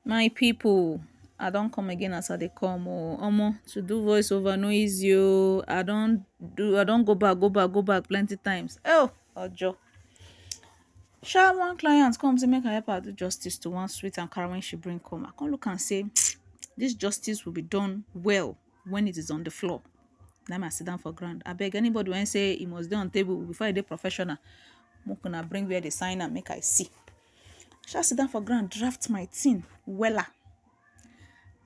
My people, I don't come again as I dey come. Oh, omo, to do voiceover no easy. Oh, I don't go back plenty times. Oh, ojo. Sha one client come say make I help her do justice to one sweet Ankara when she bring come. I come look and say, this justice will be done well when it is on the floor. Now I sit down for ground. I beg anybody when say it must be on table before I dey professional. Make una bring where they sign am make I see. Sha sit down for ground, draft my thing wella.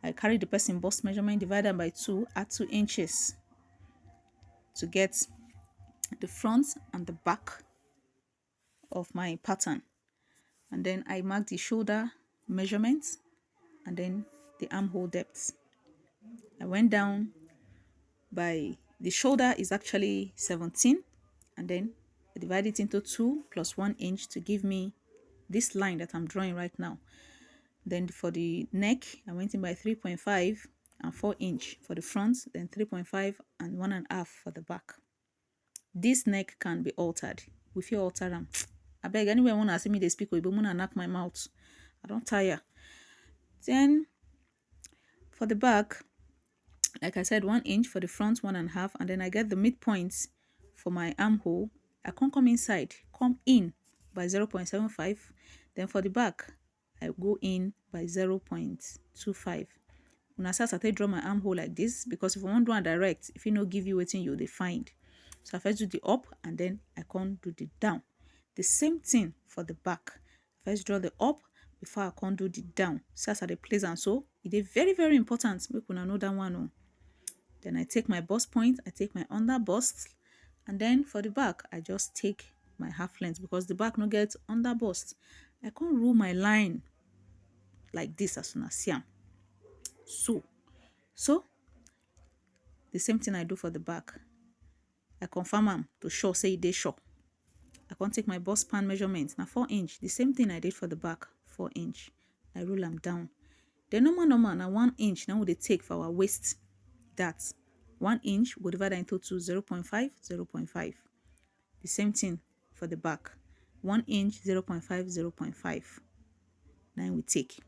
I carry the person bust measurement, divide am by 2, add 2 inches to get the front and the back of my pattern. And then I mark the shoulder measurement and then the armhole depth. I went down by the shoulder is actually 17, and then I divide it into 2 plus 1 inch to give me this line that I'm drawing right now. Then for the neck, I went in by 3.5 and 4 inch for the front, then 3.5 and 1.5 for the back. This neck can be altered. We feel alter them. I beg anywhere wanna see me they speak with wanna knock my mouth. I don't tire. Then for the back, like I said, 1 inch for the front, 1.5, and then I get the midpoint for my armhole. I can't come inside, come in by 0.75. Then for the back, I go in by 0.25. When I start, I draw my armhole like this because if I want to do a direct, if you no give you waiting, you they find. So I first do the up and then I can't do the down. The same thing for the back. First draw the up before I can't do the down. So as I place and so it is very, very important. Make una know that one. Then I take my bust point, I take my under bust, and then for the back, I just take my half length because the back no get under bust. I can't rule my line like this as soon as see am. So the same thing I do for the back. I confirm am to sure say they sure. I can't take my bust span measurement. Now 4 inch. The same thing I did for the back, 4 inch. I rule them down. The normal now 1 inch. Now they take for our waist. That 1 inch we divide into 2, 0.5, 0.5. The same thing for the back. 1 inch, 0.5, 0.5. Now we take.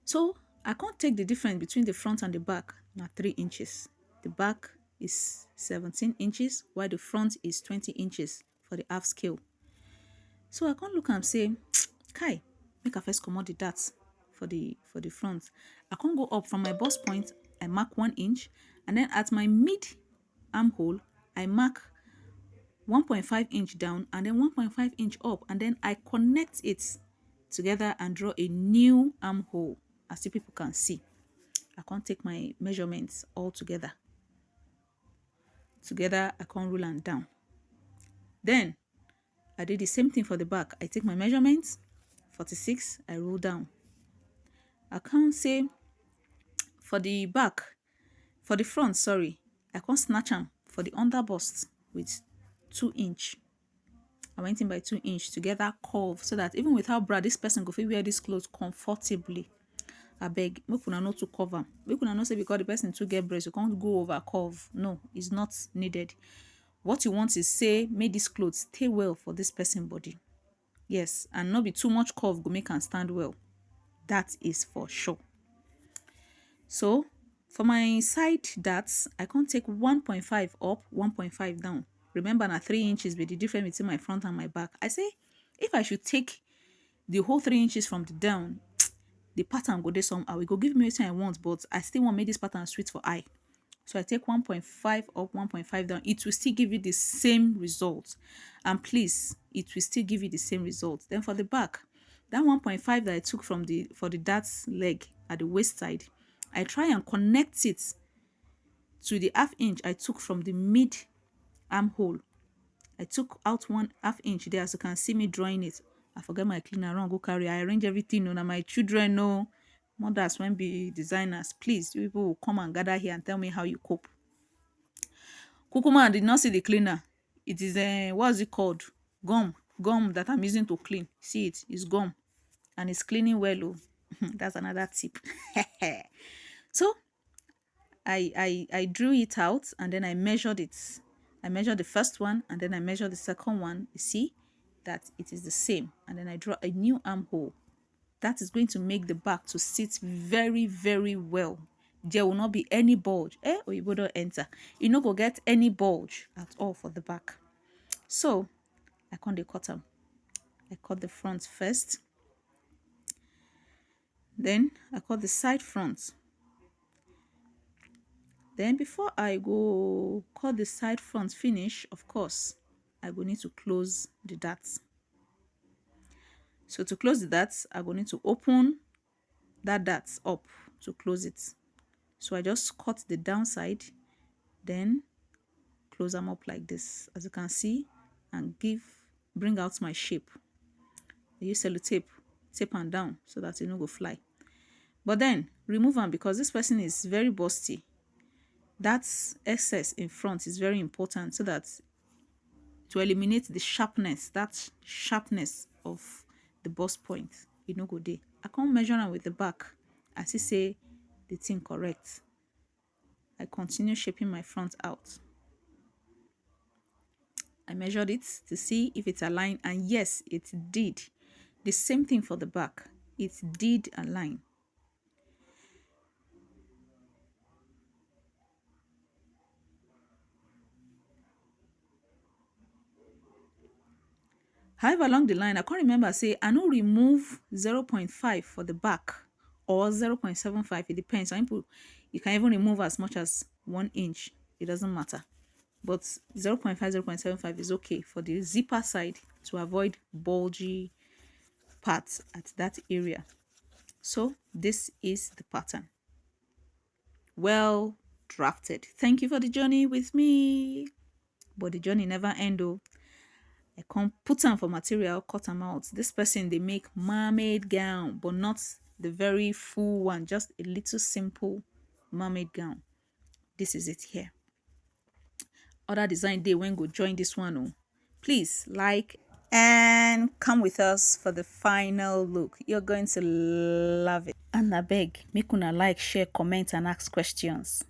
So I can't take the difference between the front and the back. Now 3 inches. The back is 17 inches, while the front is 20 inches for the half scale. So I can't look and say, Kai, make a first commode that for the front. I can't go up from my bust point. I mark 1 inch, and then at my mid armhole, I mark 1.5 inch down and then 1.5 inch up, and then I connect it together and draw a new armhole, as you people can see. I can't take my measurements all together. I can't rule and down. Then I did the same thing for the back. I take my measurements, 46, I roll down. I can't say for the back, for the front, sorry, I can't snatch them for the under bust with 2 inch. I went in by 2 inch together curve so that even without bra, this person go fit wear this clothes comfortably. I beg, make una not to cover. Make una not say because the person to get breast, you can't go over curve. No, it's not needed. What you want is say, make this clothes stay well for this person body. Yes, and not be too much curve go make and stand well. That is for sure. So for my side darts, I can't take 1.5 up, 1.5 down. Remember now 3 inches be the difference between my front and my back. I say if I should take the whole 3 inches from the down, the pattern go there somehow. It go give me what I want, but I still want to make this pattern sweet for eye. So I take 1.5 up, 1.5 down. It will still give you the same result. And please, it will still give you the same result. Then for the back, that 1.5 that I took from for the darts leg at the waist side, I try and connect it to the half inch I took from the mid armhole. I took out 1/2 inch there, as you can see me drawing it. I forget my cleaner, run go carry. I arrange everything. No, now my children know. Mothers when be designers, please, you people will come and gather here and tell me how you cope. Kukuma did not see the cleaner. It is what's it called? Gum that I'm using to clean. See it? It's gum, and it's cleaning well. Oh, that's another tip. So I drew it out and then I measured it. I measured the first one and then I measured the second one. You see that it is the same, and then I draw a new armhole That is going to make the back to sit very, very well. There will not be any bulge. Or you don't enter. You no go get any bulge at all for the back. So I come dey cut am. I cut the front first. Then I cut the side front. Then before I go cut the side front finish, of course, I go need to close the darts. So to close the darts, I go need to open that darts up to close it. So I just cut the downside, then close them up like this, as you can see, and bring out my shape. I use sellotape, tape am down so that it no go fly. But then remove them because this person is very busty. That excess in front is very important so that to eliminate the sharpness, that sharpness of the bust point, e no go dey. I can't measure am with the back. I see say the thing correct. I continue shaping my front out. I measured it to see if it's aligned, and yes, it did. The same thing for the back. It did align. However, along the line, I can't remember, say, I no remove 0.5 for the back or 0.75. It depends. Some people, you can even remove as much as 1 inch. It doesn't matter. But 0.5, 0.75 is okay for the zipper side to avoid bulgy parts at that area. So this is the pattern. Well drafted. Thank you for the journey with me. But the journey never ends though. I come put them for material, cut them out. This person, they make mermaid gown, but not the very full one, just a little simple mermaid gown. This is it here. Other design day when go join this one. Oh, please like and come with us for the final look. You're going to love it. And I beg, make una like, share, comment, and ask questions.